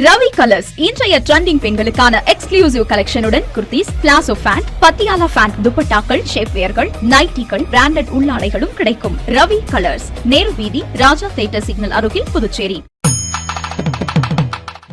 Ravi colours இன்றைய trending பெண்களுக்கான exclusive கலெக்ஷனுடன் kurtis, palazzo pant, Patiala pant, துப்பட்டாக்கள், ஷேப்வேர்கள், நைட்டிகள், பிராண்டட் உள்ளாடைகளும் கிடைக்கும். ரவி கலர்ஸ், நேரு வீதி, ராஜா தியேட்டர் சிக்னல் அருகில், புதுச்சேரி.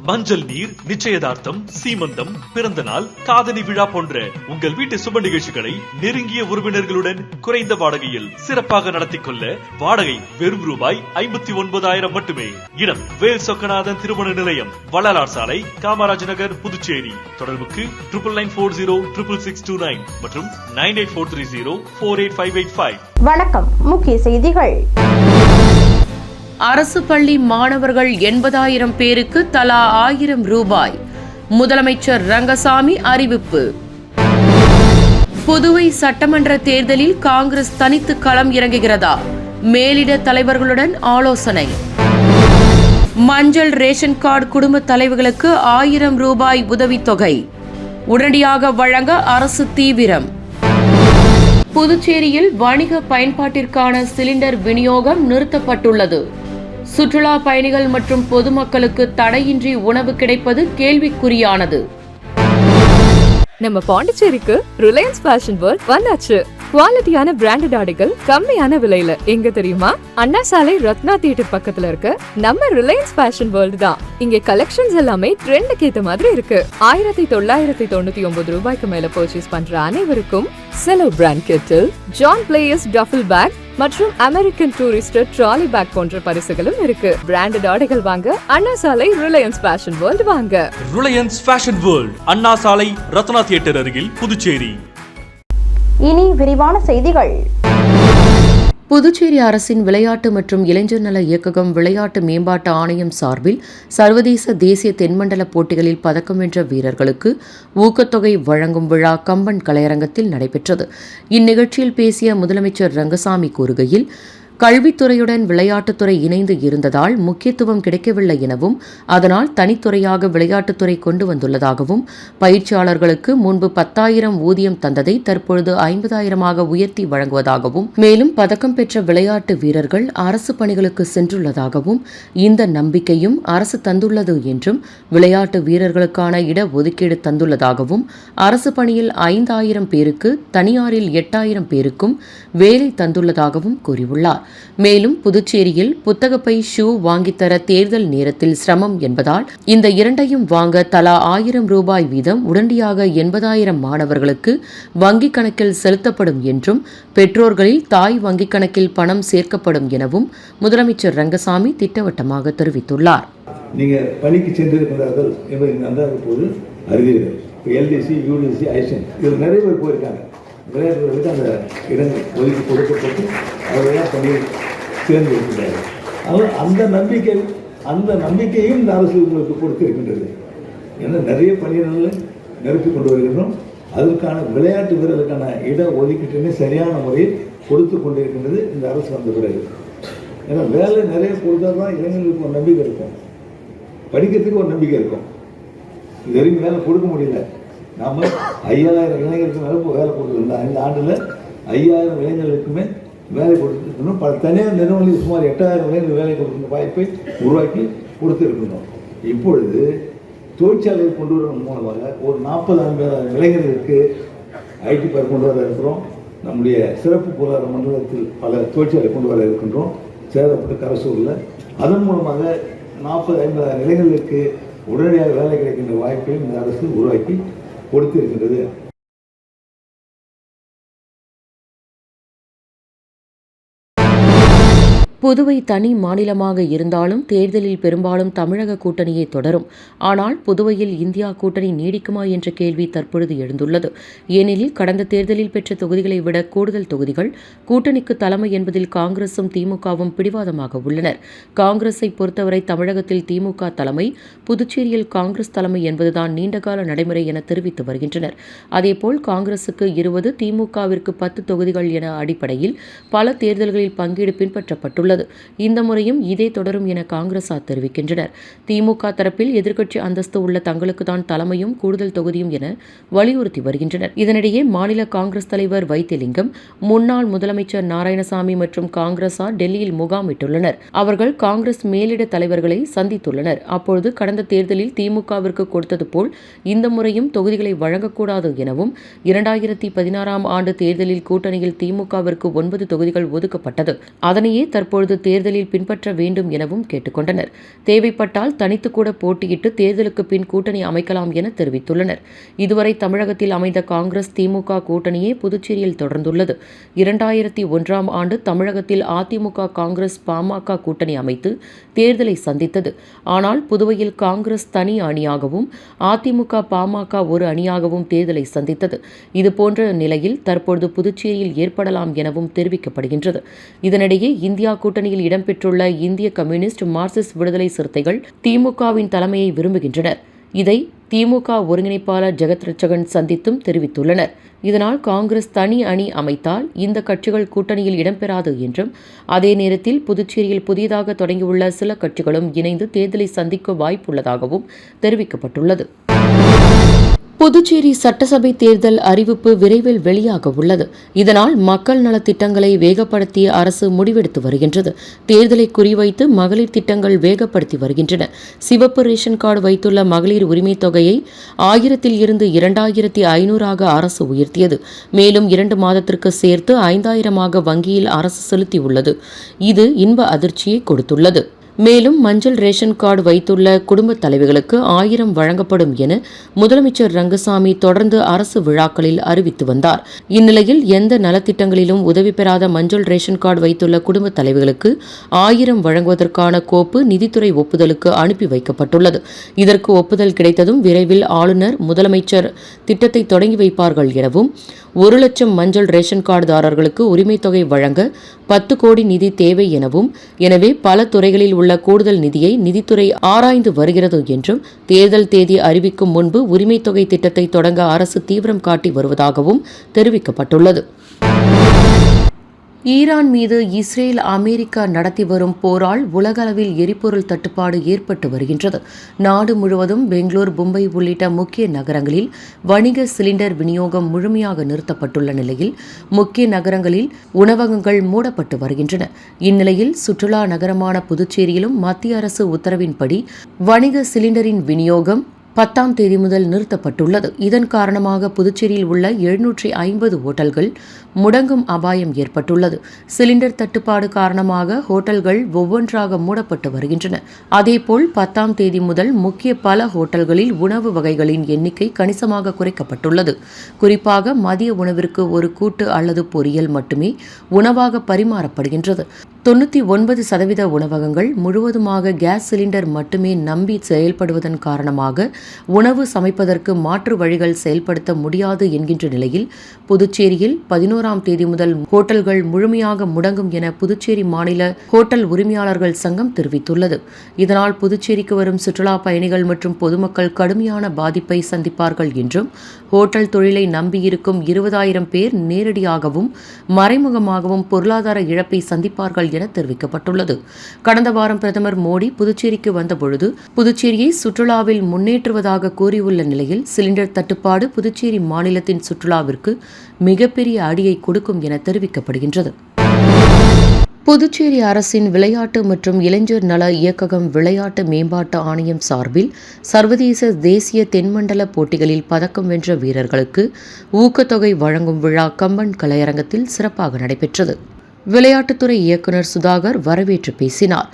மஞ்சள் நீர், நிச்சயதார்த்தம், சீமந்தம், பிறந்த நாள், காதணி விழா போன்ற உங்கள் வீட்டு சுப நிகழ்ச்சிகளை நெருங்கிய உறவினர்களுடன் குறைந்த வாடகையில் சிறப்பாக நடத்திக் கொள்ள வாடகை வெறும் ரூபாய் 59,000 மட்டுமே. இடம் வேல் சொக்கநாதன் திருமண நிலையம், வள்ளலார் சாலை, காமராஜ் நகர், புதுச்சேரி. தொடர்புக்கு 99406669 மற்றும் 9843048585. வணக்கம். முக்கிய செய்திகள். அரசு பள்ளி மாணவர்கள் 80,000 பேருக்கு தலா 1,000 ரூபாய். முதலமைச்சர் ரங்கசாமி அறிவிப்பு. புதுவை சட்டமன்ற தேர்தலில் காங்கிரஸ் தனித்து களம் இறங்குகிறதா? மேலிட தலைவர்களுடன் ஆலோசனை. மஞ்சள் ரேஷன் கார்டு குடும்ப தலைவர்களுக்கு 1,000 ரூபாய் உதவித்தொகை உடனடியாக வழங்க அரசு தீவிரம். புதுச்சேரியில் வணிக பயன்பாட்டிற்கான சிலிண்டர் விநியோகம் நிறுத்தப்பட்டுள்ளது. சுற்றுலா பயணிகள் மற்றும் பொதுமக்களுக்கு தடையின்றி உணவு கிடைப்பது கேள்விக்குறியானது. நம்ம பாண்டிச்சேரிக்கு ரிலையன்ஸ் ஃபேஷன் வேர்ல்ட் வந்தாச்சு. குவாலிட்டியான பிராண்டட் ஆடைகள் கம்மியான விலையில. எங்க தெரியுமா? அண்ணா சாலை ரத்னா தியேட்டர் பக்கத்துல இருக்க நம்ம ரிலையன்ஸ் ஃபேஷன் வேர்ல்ட் தான். இங்க கலெக்ஷன்ஸ் எல்லாமே ட்ரெண்டுக்கு ஏத்த மாதிரி இருக்கு. 1999 ரூபாய்க்கு மேல பர்ச்சேஸ் பண்ற அனைவருக்கும் Cello brand kettle, John Players duffel bag மற்றும் அமெரிக்கன் டூரிஸ்டர் ட்ராலி பேக் போன்ற பரிசுகளும் இருக்கு. பிராண்டட் ஆடைகள் வாங்க Anna Salai Reliance Fashion World வாங்க. Reliance Fashion World, Anna Salai Ratna theatre அருகில், புதுச்சேரி. இனி விரிவான செய்திகள். புதுச்சேரி அரசின் விளையாட்டு மற்றும் இளைஞர் நல இயக்ககம் விளையாட்டு மேம்பாட்டு ஆணையம் சார்பில் சர்வதேச தேசிய தென்மண்டல போட்டிகளில் பதக்கம் வென்ற வீரர்களுக்கு ஊக்கத்தொகை வழங்கும் விழா கம்பன் கலையரங்கத்தில் நடைபெற்றது. இந்நிகழ்ச்சியில் பேசிய முதலமைச்சர் ரங்கசாமி கூறுகையில், கல்வித்துறையுடன் விளையாட்டுத்துறை இணைந்து இருந்ததால் முக்கியத்துவம் கிடைக்கவில்லை எனவும், அதனால் தனித்துறையாக விளையாட்டுத்துறை கொண்டு வந்துள்ளதாகவும், பயிற்சியாளர்களுக்கு முன்பு 10,000 ஊதியம் தந்ததை தற்பொழுது 50,000 உயர்த்தி வழங்குவதாகவும், மேலும் பதக்கம் பெற்ற விளையாட்டு வீரர்கள் அரசு பணிகளுக்கு சென்றுள்ளதாகவும், இந்த நம்பிக்கையும் அரசு தந்துள்ளது என்றும், விளையாட்டு வீரர்களுக்கான இட ஒதுக்கீடு தந்துள்ளதாகவும், அரசு பணியில் 5,000 பேருக்கு, தனியாரில் 8,000 பேருக்கும் வேலை தந்துள்ளதாகவும் கூறியுள்ளார். மேலும் புதுச்சேரியில் புத்தகப்பை, ஷூ வாங்கித்தர தேர்தல் நேரத்தில் சிரமம் என்பதால் இந்த இரண்டையும் வாங்க தலா 1,000 ரூபாய் வீதம் உடனடியாக 80,000 மாணவர்களுக்கு வங்கிக் கணக்கில் செலுத்தப்படும் என்றும், பெற்றோர்களில் தாய் வங்கிக் கணக்கில் பணம் சேர்க்கப்படும் எனவும் முதலமைச்சர் ரங்கசாமி திட்டவட்டமாக தெரிவித்துள்ளார். நீங்கள் பணிக்கு சென்றிருக்கிறார்கள் என்பதை நன்றாக போது அறிவீர்கள். எல்டிசி, யூடிசி, ஐசன் இதில் நிறைய பேர் போயிருக்காங்க. விளையாட்டுகளுக்கு அந்த இடங்கள் ஒதுக்கி கொடுக்கப்பட்டு அவர்களெல்லாம் பணியில் சேர்ந்து இருக்கின்றார்கள். ஆனால் அந்த நம்பிக்கையும் இந்த அரசு உங்களுக்கு கொடுத்து இருக்கின்றது. ஏன்னா நிறைய பணியிடங்களை நிரப்பி கொண்டு வருகின்றோம். அதற்கான விளையாட்டு வீரர்களுக்கான இட ஒதுக்கீட்டினை சரியான முறையில் கொடுத்து கொண்டிருக்கின்றது இந்த அரசு வந்த பிறகு. ஏன்னா வேலை நிறைய கொடுத்தால் தான் இளைஞர்களுக்கு ஒரு நம்பிக்கை இருக்கும், படிக்கிறதுக்கு ஒரு நம்பிக்கை இருக்கும். இது வரைக்கும் வேலை கொடுக்க முடியல. நாம் 5,000 இளைஞர்களுக்கு மேலே வேலை கொடுத்துருந்தோம். இந்த ஆண்டில் 5,000 இளைஞர்களுக்குமே வேலை கொடுத்துருக்கணும். பல தனியார் நிறுவனங்களில் சுமார் 8,000 இளைஞர்கள் வேலை கொடுக்கிற வாய்ப்பை உருவாக்கி கொடுத்துருக்கணும். இப்பொழுது தொழிற்சாலையை கொண்டு வருவதன் மூலமாக ஒரு 40,000 இளைஞர்களுக்கு ஐடி பார்க் கொண்டு வர இருக்கிறோம். நம்முடைய சிறப்பு பொருளாதார மண்டலத்தில் பல தொழிற்சாலை கொண்டு வர இருக்கின்றோம், சேதப்பட்டு கரசூரில். அதன் மூலமாக 40,000-50,000 இளைஞர்களுக்கு உடனடியாக வேலை கிடைக்கின்ற வாய்ப்பையும் இந்த அரசு உருவாக்கி கொடுத்திருக்கின்றது. புதுவை தனி மாநிலமாக இருந்தாலும் தேர்தலில் பெரும்பாலும் தமிழக கூட்டணியே தொடரும். ஆனால் புதுவையில் இந்தியா கூட்டணி நீடிக்குமா என்ற கேள்வி தற்பொழுது எழுந்துள்ளது. ஏனெனில் கடந்த தேர்தலில் பெற்ற தொகுதிகளை விட கூடுதல் தொகுதிகள் கூட்டணிக்கு தலைமை என்பதில் காங்கிரசும் திமுகவும் பிடிவாதமாக உள்ளனர். காங்கிரஸை பொறுத்தவரை தமிழகத்தில் திமுக தலைமை, புதுச்சேரியில் காங்கிரஸ் தலைமை என்பதுதான் நீண்டகால நடைமுறை என தெரிவித்து வருகின்றனர். அதேபோல் காங்கிரசுக்கு 20, திமுகவிற்கு 10 தொகுதிகள் என அடிப்படையில் பல தேர்தல்களில் பங்கீடு பின்பற்றப்பட்டுள்ளது. தெரிவிக்கப்பட்டுள்ளது. இந்த முறையும் இதே தொடரும் என காங்கிரசார் தெரிவிக்கின்றனர். திமுக தரப்பில் எதிர்க்கட்சி அந்தஸ்து உள்ள தங்களுக்கு தான் தலைமையும் கூடுதல் தொகுதியும் என வலியுறுத்தி வருகின்றனர். இதனிடையே மாநில காங்கிரஸ் தலைவர் வைத்திலிங்கம், முன்னாள் முதலமைச்சர் நாராயணசாமி மற்றும் காங்கிரசார் டெல்லியில் முகாமிட்டுள்ளனர். அவர்கள் காங்கிரஸ் மேலிட தலைவர்களை சந்தித்துள்ளனர். அப்பொழுது கடந்த தேர்தலில் திமுகவிற்கு கொடுத்தது போல் இந்த முறையும் தொகுதிகளை வழங்கக்கூடாது எனவும் 2016ஆம் ஆண்டு தேர்தலில் கூட்டணியில் திமுகவிற்கு 9 தொகுதிகள் ஒதுக்கப்பட்டது. அதனையே தற்பொழுது தேர்தலில் பின்பற்ற வேண்டும் எனவும் கேட்டுக்கொண்டனர். தேவைப்பட்டால் தனித்து கூட போட்டியிட்டு தேர்தலுக்கு பின் கூட்டணி அமைக்கலாம் என தெரிவித்துள்ளனர். இதுவரை தமிழகத்தில் அமைந்த காங்கிரஸ் திமுக கூட்டணியே புதுச்சேரியில் தொடர்ந்துள்ளது. 2001ஆம் ஆண்டு தமிழகத்தில் அதிமுக காங்கிரஸ் பாமக கூட்டணி அமைத்து தேர்தலை சந்தித்தது. ஆனால் புதுவையில் காங்கிரஸ் தனி அணியாகவும் அதிமுக பாமக ஒரு அணியாகவும் தேர்தலை சந்தித்தது. இதுபோன்ற நிலையில் தற்பொழுது புதுச்சேரியில் ஏற்படலாம் எனவும் தெரிவிக்கப்படுகின்றது. இதனிடையே இந்தியா கூட்டணியில் இடம்பெற்றுள்ள இந்திய கம்யூனிஸ்ட், மார்க்சிஸ்ட் விடுதலை சிறுத்தைகள் திமுகவின் தலைமையை விரும்புகின்றனர். இதை திமுக ஒருங்கிணைப்பாளர் ஜெகத் ரட்சகன் சந்தித்தும் தெரிவித்துள்ளனர். இதனால் காங்கிரஸ் தனி அணி அமைத்தால் இந்த கட்சிகள் கூட்டணியில் இடம்பெறாது என்றும், அதே நேரத்தில் புதுச்சேரியில் புதிதாக தொடங்கியுள்ள சில கட்சிகளும் இணைந்து தேர்தலை சந்திக்க வாய்ப்புள்ளதாகவும் தெரிவிக்கப்பட்டுள்ளது. புதுச்சேரி சட்டசபை தேர்தல் அறிவிப்பு விரைவில் வெளியாக உள்ளது. இதனால் மக்கள் நலத் திட்டங்களை வேகப்படுத்திய அரசு முடிவெடுத்து வருகின்றது. தேர்தலை குறிவைத்து மகளிர் திட்டங்கள் வேகப்படுத்தி வருகின்றன. சிவப்பு ரேஷன் கார்டு வைத்துள்ள மகளிர் உரிமைத் தொகையை 1000 இருந்து 2500 அரசு உயர்த்தியது. மேலும் 2 மாதத்திற்கு சேர்த்து 5000 வங்கியில் அரசு செலுத்தியுள்ளது. இது இன்ப அதிர்ச்சியை கொடுத்துள்ளது. மேலும் மஞ்சள் ரேஷன் கார்டு வைத்துள்ள குடும்பத் தலைவிகளுக்கு 1000 வழங்கப்படும் என முதலமைச்சர் ரங்கசாமி தொடர்ந்து அரசு விழாக்களில் அறிவித்து வந்தார். இந்நிலையில் எந்த நலத்திட்டங்களிலும் உதவி பெறாத மஞ்சள் ரேஷன் கார்டு வைத்துள்ள குடும்பத் தலைவிகளுக்கு 1000 வழங்குவதற்கான கோப்பு நிதித்துறை ஒப்புதலுக்கு அனுப்பி வைக்கப்பட்டுள்ளது. இதற்கு ஒப்புதல் கிடைத்ததும் விரைவில் ஆளுநர், முதலமைச்சர் திட்டத்தை தொடங்கி வைப்பார்கள் எனவும், 1 லட்சம் மஞ்சள் ரேஷன் கார்டுதாரர்களுக்கு உரிமைத் தொகை வழங்க 10 கோடி நிதி தேவை எனவும், எனவே பல துறைகளில் உள்ள கூடுதல் நிதியை நிதித்துறை ஆராய்ந்து வருகிறது என்றும், தேர்தல் தேதி அறிவிக்கும் முன்பு உரிமைத் தொகை திட்டத்தை தொடங்க அரசு தீவிரம் காட்டி வருவதாகவும் தெரிவிக்கப்பட்டுள்ளது. ஈரான் மீது இஸ்ரேல், அமெரிக்கா நடத்தி வரும் போரால் உலகளவில் எரிபொருள் தட்டுப்பாடு ஏற்பட்டு வருகின்றது. நாடு முழுவதும் பெங்களூர், மும்பை உள்ளிட்ட முக்கிய நகரங்களில் வணிக சிலிண்டர் விநியோகம் முழுமையாக நிறுத்தப்பட்டுள்ள நிலையில் முக்கிய நகரங்களில் உணவகங்கள் மூடப்பட்டு வருகின்றன. இந்நிலையில் சுற்றுலா நகரமான புதுச்சேரியிலும் மத்திய அரசு உத்தரவின்படி வணிக சிலிண்டரின் விநியோகம் 10ஆம் தேதி முதல் நிறுத்தப்பட்டுள்ளது. இதன் காரணமாக புதுச்சேரியில் உள்ள 750 ஹோட்டல்கள் முடங்கும் அபாயம் ஏற்பட்டுள்ளது. சிலிண்டர் தட்டுப்பாடு காரணமாக ஹோட்டல்கள் ஒவ்வொன்றாக மூடப்பட்டு வருகின்றன. அதேபோல் 10ஆம் தேதி முதல் முக்கிய பல ஹோட்டல்களில் உணவு வகைகளின் எண்ணிக்கை கணிசமாக குறைக்கப்பட்டுள்ளது. குறிப்பாக மதிய உணவிற்கு ஒரு கூட்டு அல்லது பொரியல் மட்டுமே உணவாக பரிமாறப்படுகின்றது. 99% உணவகங்கள் முழுவதுமாக கேஸ் சிலிண்டர் மட்டுமே நம்பி செயல்படுவதன் காரணமாக உணவு சமைப்பதற்கு மாற்று வழிகள் செயல்படுத்த முடியாது என்கின்ற நிலையில் புதுச்சேரியில் 11ஆம் தேதி முதல் ஹோட்டல்கள் முழுமையாக முடங்கும் என புதுச்சேரி மாநில ஹோட்டல் உரிமையாளர்கள் சங்கம் தெரிவித்துள்ளது. இதனால் புதுச்சேரிக்கு வரும் சுற்றுலா பயணிகள் மற்றும் பொதுமக்கள் கடுமையான பாதிப்பை சந்திப்பார்கள் என்றும், ஹோட்டல் தொழிலை நம்பியிருக்கும் 20,000 பேர் நேரடியாகவும் மறைமுகமாகவும் பொருளாதார இழப்பை சந்திப்பார்கள் என தெரிவிக்கப்பட்டுள்ளது. கடந்த வாரம் பிரதமர் மோடி புதுச்சேரிக்கு வந்தபொழுது புதுச்சேரியை சுற்றுலாவில் முன்னேற்றுவதாக கூறியுள்ள நிலையில் சிலிண்டர் தட்டுப்பாடு புதுச்சேரி மாநிலத்தின் சுற்றுலாவிற்கு மிகப்பெரிய அடியை கொடுக்கும் என தெரிவிக்கப்படுகின்றது. புதுச்சேரி அரசின் விளையாட்டு மற்றும் இளைஞர் நல இயக்ககம் விளையாட்டு மேம்பாட்டு ஆணையம் சார்பில் சர்வதேச, தேசிய, தென்மண்டல போட்டிகளில் பதக்கம் வென்ற வீரர்களுக்கு ஊக்கத்தொகை வழங்கும் விழா கம்பன் கலையரங்கத்தில் சிறப்பாக நடைபெற்றது. விளையாட்டுத்துறை இயக்குநர் சுதாகர் வரவேற்று பேசினார்.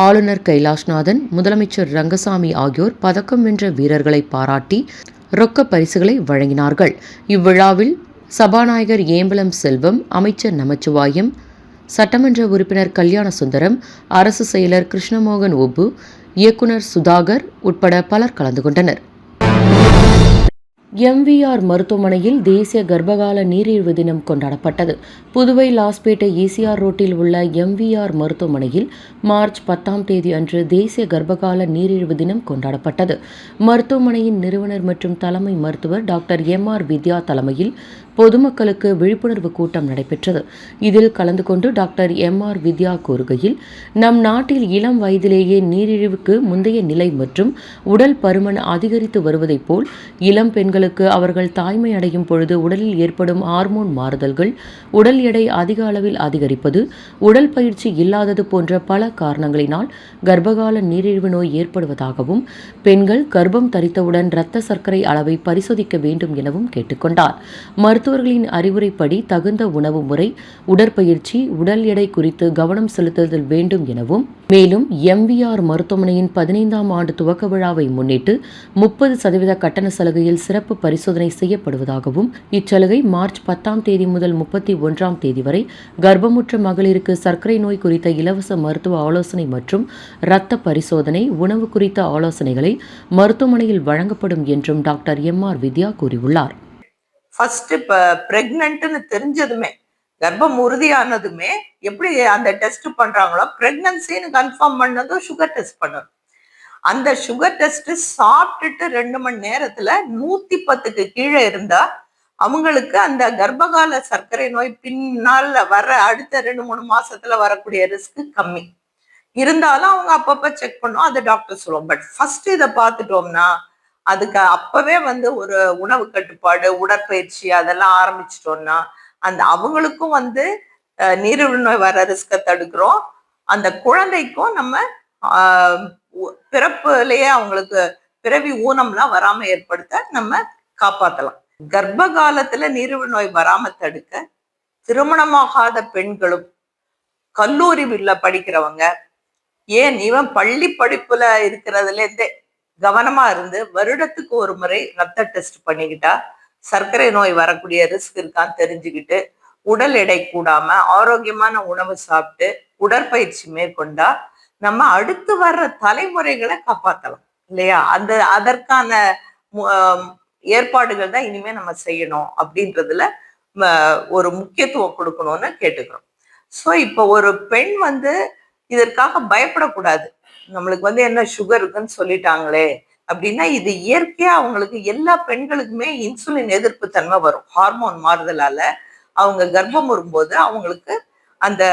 ஆளுநர் கைலாஷ்நாதன், முதலமைச்சர் ரங்கசாமி ஆகியோர் பதக்கம் வென்ற வீரர்களை பாராட்டி ரொக்க பரிசுகளை வழங்கினார்கள். இவ்விழாவில் சபாநாயகர் ஏம்பலம் செல்வம், அமைச்சர் நமச்சிவாயம், சட்டமன்ற உறுப்பினர் கல்யாண சுந்தரம், அரசு செயலர் கிருஷ்ணமோகன் ஒப்பு, இயக்குநர் சுதாகர் உட்பட பலர் கலந்து கொண்டனர். எம்விஆர் மருத்துவமனையில் தேசிய கர்ப்பகால நீரிழிவு தினம் கொண்டாடப்பட்டது. புதுவை லாஸ்பேட்டை ஈசிஆர் ரோட்டில் உள்ள எம்விஆர் மருத்துவமனையில் மார்ச் 10ஆம் தேதி அன்று தேசிய கர்ப்பகால நீரிழிவு தினம் கொண்டாடப்பட்டது. மருத்துவமனையின் நிறுவனர் மற்றும் தலைமை மருத்துவர் டாக்டர் எம்.ஆர். வித்யா தலைமையில் பொதுமக்களுக்கு விழிப்புணர்வு கூட்டம் நடைபெற்றது. இதில் கலந்து கொண்டு டாக்டர் எம்.ஆர். வித்யா கூறுகையில், நம் நாட்டில் இளம் வயதிலேயே நீரிழிவுக்கு முந்தைய நிலை மற்றும் உடல் பருமன் அதிகரித்து வருவதைப் போல் இளம் பெண்களுக்கு அவர்கள் தாய்மை அடையும் பொழுது உடலில் ஏற்படும் ஹார்மோன் மாறுதல்கள், உடல் எடை அதிக அளவில் அதிகரிப்பது, உடல் பயிற்சி இல்லாதது போன்ற பல காரணங்களினால் கர்ப்பகால நீரிழிவு நோய் ஏற்படுவதாகவும், பெண்கள் கர்ப்பம் தரித்தவுடன் இரத்த சர்க்கரை அளவை பரிசோதிக்க வேண்டும் எனவும் கேட்டுக்கொண்டார். மருத்துவர்களின் அறிவுரைப்படி தகுந்த உணவு முறை, உடற்பயிற்சி, உடல் எடை குறித்து கவனம் செலுத்துதல் வேண்டும் எனவும், மேலும் எம்விஆர் மருத்துவமனையின் 15ஆம் ஆண்டு துவக்க விழாவை முன்னிட்டு 30% கட்டண சலுகையில் சிறப்பு பரிசோதனை செய்யப்படுவதாகவும், இச்சலுகை மார்ச் 10ஆம் தேதி முதல் 31ஆம் தேதி வரை கர்ப்பமுற்ற மகளிருக்கு சர்க்கரை நோய் குறித்த இலவச மருத்துவ ஆலோசனை மற்றும் இரத்த பரிசோதனை, உணவு குறித்த ஆலோசனைகளை மருத்துவமனையில் வழங்கப்படும் என்றும் டாக்டர் எம்.ஆர். வித்யா கூறியுள்ளார். ஃபர்ஸ்ட் இப்போ பிரெக்னன்ட்னு தெரிஞ்சதுமே, கர்ப்பம் உறுதியானதுமே எப்படி அந்த டெஸ்ட் பண்றாங்களோ, பிரெக்னன்சின்னு கன்ஃபார்ம் பண்ணதும் சுகர் டெஸ்ட் பண்ணணும். அந்த சுகர் டெஸ்ட் சாப்பிட்டுட்டு 2 மணி நேரத்துல 110க்கு கீழே இருந்தா அவங்களுக்கு அந்த கர்ப்பகால சர்க்கரை நோய் பின்னால வர அடுத்த 2-3 மாசத்துல வரக்கூடிய ரிஸ்க் கம்மி. இருந்தாலும் அவங்க அப்பப்ப செக் பண்ணும், அது டாக்டர் சொல்லுவோம். பட் ஃபர்ஸ்ட் இதை பார்த்துட்டோம்னா அதுக்கு அப்பவே ஒரு உணவு கட்டுப்பாடு, உடற்பயிற்சி அதெல்லாம் ஆரம்பிச்சிட்டோம்னா அந்த அவங்களுக்கும் நீரிழிவு நோய் வர ரிஸ்க தடுக்கிறோம். அந்த குழந்தைக்கும் நம்ம பிறப்புலயே அவங்களுக்கு பிறவி ஊனம்லாம் வராம ஏற்படுத்த நம்ம காப்பாத்தலாம். கர்ப்ப காலத்துல நீரிழிவு நோய் வராம தடுக்க திருமணமாகாத பெண்களும், கல்லூரியில படிக்கிறவங்க, ஏன் இவன் பள்ளி படிப்புல இருக்கிறதுல இருந்தே கவனமா இருந்து வருடத்துக்கு ஒரு முறை ரத்த டெஸ்ட் பண்ணிக்கிட்டா சர்க்கரை நோய் வரக்கூடிய ரிஸ்க் இருக்கான்னு தெரிஞ்சுக்கிட்டு உடல் எடை கூடாம ஆரோக்கியமான உணவு சாப்பிட்டு உடற்பயிற்சி மேற்கொண்டா நம்ம அடுத்து வர்ற தலைமுறைகளை காப்பாற்றலாம் இல்லையா? அதற்கான ஏற்பாடுகள் தான் இனிமே நம்ம செய்யணும் அப்படின்றதுல ஒரு முக்கியத்துவம் கொடுக்கணும்னு கேட்டுக்கிறோம். ஸோ இப்போ ஒரு பெண் இதற்காக பயப்படக்கூடாது. நம்மளுக்கு என்ன சுகர் இருக்குன்னு சொல்லிட்டாங்களே அப்படின்னா, இது இயற்கையா அவங்களுக்கு எல்லா பெண்களுக்குமே இன்சுலின் எதிர்ப்பு தன்மை வரும். ஹார்மோன் மாறுதலால அவங்க கர்ப்பம் வரும்போது அவங்களுக்கு அந்த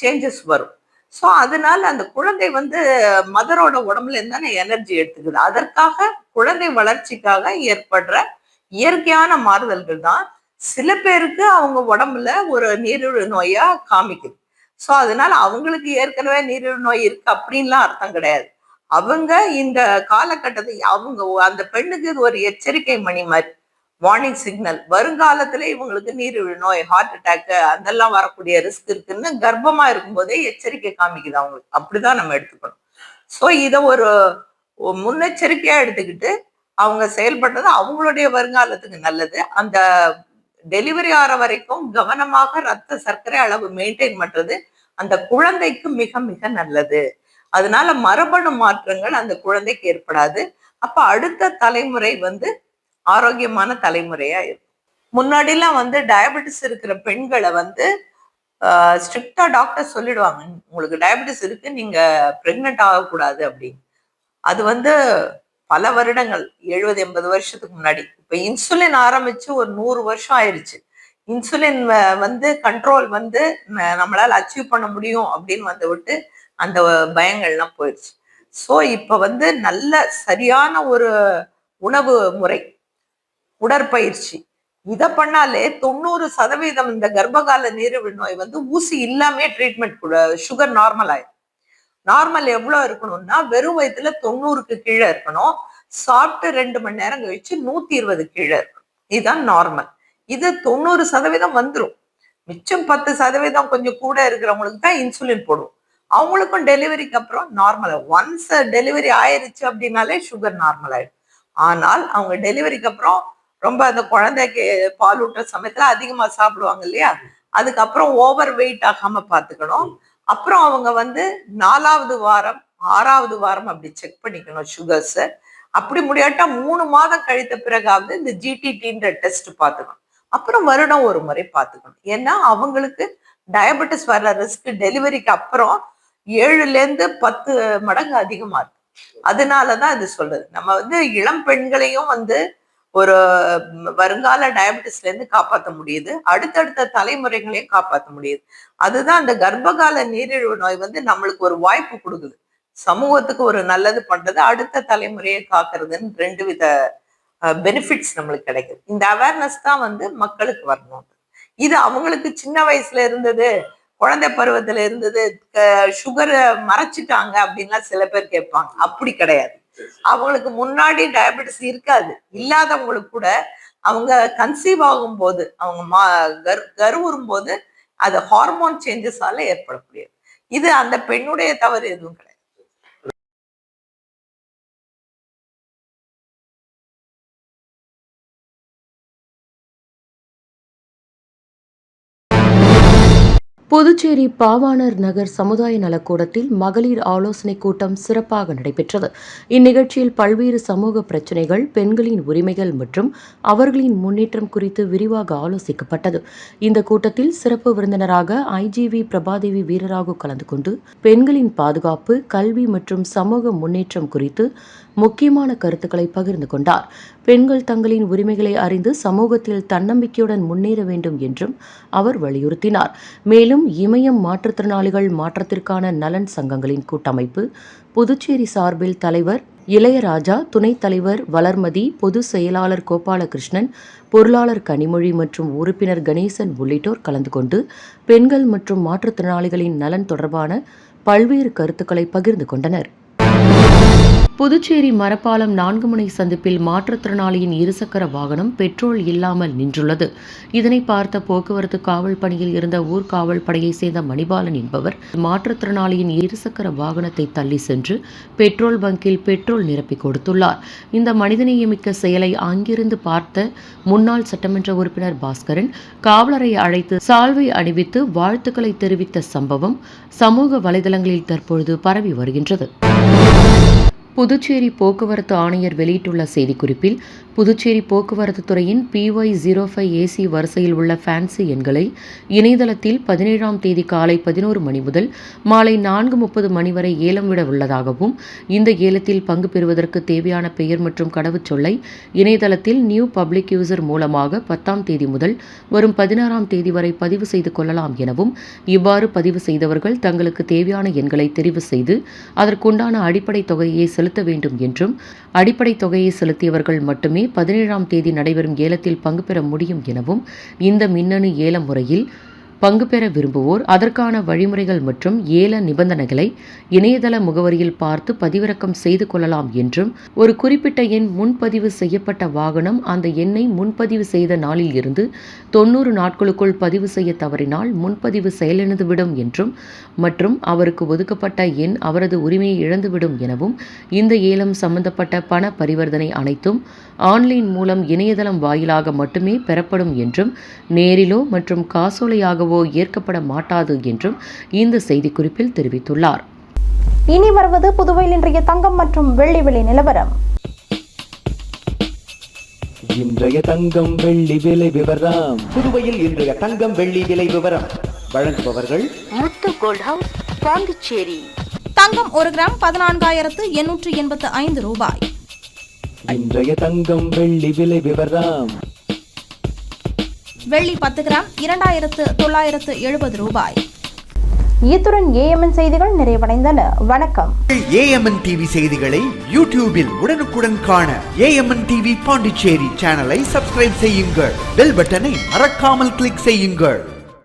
சேஞ்சஸ் வரும். ஸோ அதனால அந்த குழந்தை மதரோட உடம்புல இருந்தானே எனர்ஜி எடுத்துக்குது. அதற்காக குழந்தை வளர்ச்சிக்காக ஏற்படுற இயற்கையான மாறுதல்கள் தான் சில பேருக்கு அவங்க உடம்புல ஒரு நீரிழிவு நோயா காமிக்குது. ஸோ அதனால அவங்களுக்கு ஏற்கனவே நீரிழிவு நோய் இருக்கு அப்படின்லாம் அர்த்தம் கிடையாது. அவங்க இந்த காலகட்டத்தை அந்த பெண்ணுக்கு இது ஒரு எச்சரிக்கை மணி மாதிரி, வார்னிங் சிக்னல். வருங்காலத்துல இவங்களுக்கு நீரிழிவு நோய், ஹார்ட் அட்டாக் அதெல்லாம் வரக்கூடிய ரிஸ்க் இருக்குன்னு கர்ப்பமா இருக்கும்போதே எச்சரிக்கை காமிக்குது அவங்களுக்கு. அப்படிதான் நம்ம எடுத்துக்கணும். ஸோ இதை ஒரு முன்னெச்சரிக்கையா எடுத்துக்கிட்டு அவங்க செயல்படுறது அவங்களுடைய வருங்காலத்துக்கு நல்லது. அந்த டெலிவரி ஆகிற வரைக்கும் கவனமாக ரத்த சர்க்கரை அளவு மெயின்டைன் பண்றது அந்த குழந்தைக்கு மிக மிக நல்லது. அதனால மரபணு மாற்றங்கள் அந்த குழந்தைக்கு ஏற்படாது. அப்ப அடுத்த தலைமுறை ஆரோக்கியமான தலைமுறையா இருக்கும். முன்னாடிலாம் டயபெட்டிஸ் இருக்கிற பெண்களை ஸ்ட்ரிக்டா டாக்டர் சொல்லிடுவாங்க, உங்களுக்கு டயபெட்டிஸ் இருக்கு, நீங்க பிரெக்னென்ட் ஆகக்கூடாது அப்படின்னு. அது பல வருடங்கள், 70-80 வருஷத்துக்கு முன்னாடி. இப்ப இன்சுலின் ஆரம்பிச்சு ஒரு 100 வருஷம் ஆயிடுச்சு. இன்சுலின் கண்ட்ரோல் நம்மளால அச்சீவ் பண்ண முடியும் அப்படின்னு விட்டு அந்த பயங்கள்லாம் போயிடுச்சு. ஸோ இப்ப நல்ல சரியான ஒரு உணவு முறை, உடற்பயிற்சி இதை பண்ணாலே 90% இந்த கர்ப்பகால நீரிழிவு நோய் ஊசி இல்லாமே ட்ரீட்மெண்ட் கூட சுகர் நார்மல் ஆயிடும். நார்மல் எவ்வளவு இருக்கணும்னா வெறும் வயதுல 90க்கு கீழே இருக்கணும். சாப்பிட்டு 2 மணி நேரம் கழிச்சு 120 கீழே இருக்கணும். இதுதான் நார்மல். இது 90% வந்துடும். மிச்சம் 10% கொஞ்சம் கூட இருக்கிறவங்களுக்கு தான் இன்சுலின் போடுவோம். அவங்களுக்கும் டெலிவரிக்கு அப்புறம் நார்மல். ஒன்ஸ் டெலிவரி ஆயிருச்சு அப்படின்னாலே சுகர் நார்மல் ஆயிடும். ஆனால் அவங்க டெலிவரிக்கு அப்புறம் ரொம்ப அந்த குழந்தைக்கு பால் ஊட்டுற சமயத்துல அதிகமா சாப்பிடுவாங்க இல்லையா, அதுக்கப்புறம் ஓவர் வெயிட் ஆகாம பாத்துக்கணும். அப்புறம் அவங்க 4வது வாரம் 6வது வாரம் அப்படி செக் பண்ணிக்கணும் சுகர்ஸ். அப்படி முடியாட்டா 3 மாதம் கழித்த பிறகாவது இந்த GTTன்ற டெஸ்ட் பார்த்துக்கணும். அப்புறம் வருடம் ஒரு முறை பார்த்துக்கணும். ஏன்னா அவங்களுக்கு டயபெட்டிஸ் வர்ற ரிஸ்க் டெலிவரிக்கு அப்புறம் 7-10 மடங்கு அதிகமா இருக்கு. அதனாலதான் இது சொல்றது. நம்ம இளம் பெண்களையும் ஒரு வருங்கால டயபெட்டிஸ்ல இருந்து காப்பாற்ற முடியுது, அடுத்தடுத்த தலைமுறைகளையும் காப்பாற்ற முடியுது. அதுதான் அந்த கர்ப்பகால நீரிழிவு நோய் நம்மளுக்கு ஒரு வாய்ப்பு கொடுக்குது. சமூகத்துக்கு ஒரு நல்லது பண்றது, அடுத்த தலைமுறையை காக்குறதுன்னு 2 வித பெனிஃபிட்ஸ் நம்மளுக்கு கிடைக்குது. இந்த அவேர்னஸ் தான் மக்களுக்கு வரணும். இது அவங்களுக்கு சின்ன வயசுல இருந்தது, குழந்தை பருவத்துல இருந்தது, சுகரை மறைச்சிட்டாங்க அப்படின்லாம் சில பேர் கேட்பாங்க. அப்படி கிடையாது. அவங்களுக்கு முன்னாடி டயபெட்டிஸ் இருக்காது. இல்லாதவங்களுக்கு கூட அவங்க கன்சீவ் ஆகும் போது, அவங்க கருவுறும் போது அது ஹார்மோன் சேஞ்சஸால ஏற்படக்கூடியது. இது அந்த பெண்ணுடைய தவறு எதுவும் கிடையாது. புதுச்சேரி பாவாணர் நகர் சமுதாய நலக்கூடத்தில் மகளிர் ஆலோசனை கூட்டம் சிறப்பாக நடைபெற்றது. இந்நிகழ்ச்சியில் பல்வேறு சமூக பிரச்சினைகள், பெண்களின் உரிமைகள் மற்றும் அவர்களின் முன்னேற்றம் குறித்து விரிவாக ஆலோசிக்கப்பட்டது. இந்த கூட்டத்தில் சிறப்பு விருந்தினராக IGV பிரபாதேவி வீரராகு கலந்து கொண்டு பெண்களின் பாதுகாப்பு, கல்வி மற்றும் சமூக முன்னேற்றம் குறித்து முக்கியமான கருத்துக்களை பகிர்ந்து கொண்டார். பெண்கள் தங்களின் உரிமைகளை அறிந்து சமூகத்தில் தன்னம்பிக்கையுடன் முன்னேற வேண்டும் என்றும் அவர் வலியுறுத்தினார். மேலும் இமயம் மாற்றுத்திறனாளிகள் மாற்றத்திற்கான நலன் சங்கங்களின் கூட்டமைப்பு, புதுச்சேரி சார்பில் தலைவர் இளையராஜா, துணைத் தலைவர் வளர்மதி, பொதுச் செயலாளர் கோபாலகிருஷ்ணன், பொருளாளர் கனிமொழி மற்றும் உறுப்பினர் கணேசன் உள்ளிட்டோர் கலந்து கொண்டு பெண்கள் மற்றும் மாற்றுத்திறனாளிகளின் நலன் தொடர்பான பல்வேறு கருத்துக்களை பகிர்ந்து கொண்டனர். புதுச்சேரி மரப்பாலம் 4 முனை சந்திப்பில் மாற்றுத்திறனாளியின் இருசக்கர வாகனம் பெட்ரோல் இல்லாமல் நின்றுள்ளது. இதனை பார்த்த போக்குவரத்து காவல் பணியில் இருந்த ஊர்காவல் படையை சேர்ந்த மணிபாலன் என்பவர் மாற்றுத்திறனாளியின் இருசக்கர வாகனத்தை தள்ளி சென்று பெட்ரோல் பங்கில் பெட்ரோல் நிரப்பி கொடுத்துள்ளார். இந்த மனிதநேயமிக்க செயலை அங்கிருந்து பார்த்த முன்னாள் சட்டமன்ற உறுப்பினர் பாஸ்கரன் காவலரை அழைத்து சால்வை அணிவித்து வாழ்த்துக்களை தெரிவித்த சம்பவம் சமூக வலைதளங்களில் தற்பொழுது பரவி வருகின்றது. புதுச்சேரி போக்குவரத்து ஆணையர் வெளியிட்டுள்ள செய்திக்குறிப்பில், புதுச்சேரி போக்குவரத்து துறையின் PY05 AC வரிசையில் உள்ள ஃபேன்சி எண்களை இணையதளத்தில் 17ஆம் தேதி காலை 11 மணி முதல் மாலை 4:30 மணி வரை ஏலம் விட உள்ளதாகவும், இந்த ஏலத்தில் பங்கு பெறுவதற்கு தேவையான பெயர் மற்றும் கடவுச்சொல்லை இணையதளத்தில் நியூ பப்ளிக் யூசர் மூலமாக 10ஆம் தேதி முதல் வரும் 16ஆம் தேதி வரை பதிவு செய்து கொள்ளலாம் எனவும், இவ்வாறு பதிவு செய்தவர்கள் தங்களுக்கு தேவையான எண்களை தெரிவு செய்து அதற்குண்டான அடிப்படை தொகையை செலுத்த வேண்டும் என்றும், அடிப்படை தொகையை செலுத்தியவர்கள் மட்டுமே 17ஆம் தேதி நடைபெறும் ஏலத்தில் பங்கு பெற முடியும் எனவும், இந்த மின்னணு ஏல முறையில் பங்கு பெற விரும்புவோர் அதற்கான வழிமுறைகள் மற்றும் ஏல நிபந்தனைகளை இணையதள முகவரியில் பார்த்து பதிவிறக்கம் செய்து கொள்ளலாம் என்றும், ஒரு குறிப்பிட்ட எண் முன்பதிவு செய்யப்பட்ட வாகனம் அந்த எண்ணை முன்பதிவு செய்த நாளில் இருந்து 90 நாட்களுக்குள் பதிவு செய்ய தவறினால் முன்பதிவு செயலிழந்துவிடும் என்றும், மற்றும் அவருக்கு ஒதுக்கப்பட்ட எண் அவரது உரிமையை இழந்துவிடும் எனவும், இந்த ஏலம் சம்பந்தப்பட்ட பண பரிவர்த்தனை அனைத்தும் ஆன்லைன் மூலம் இணையதளம் வாயிலாக மட்டுமே பெறப்படும் என்றும், நேரிலோ மற்றும் காசோலையாகவோ ஏற்கப்பட மாட்டாது என்றும் இந்த செய்திக்குறிப்பில் தெரிவித்துள்ளார். இனி வருவது புதுவையில் இன்றைய தங்கம் மற்றும் வெள்ளி விலை நிலவரம். இன்றைய தங்கம் வெள்ளி விலை விவரம். புதுவையில் இன்றைய தங்கம் வெள்ளி விலை விவரம் வழங்குபவர்கள் முத்து கோல்ட் ஹவுஸ், பாண்டிச்சேரி. தங்கம் 1 கிராம் 14,885 ரூபாய். இன்றைய தங்கம் வெள்ளி விலை விவரம். வெள்ளி 10 கிராம் 2,970 ரூபாய். இத்துடன் AMN செய்திகள் நிறைவடைந்தன. வணக்கம். AMN TV செய்திகளை யூடியூபில் உடனுக்குடன் காண AMN TV பாண்டிச்சேரி சேனலை சப்ஸ்கிரைப் செய்யுங்கள். பெல் பட்டனை மறக்காமல் கிளிக் செய்யுங்கள்.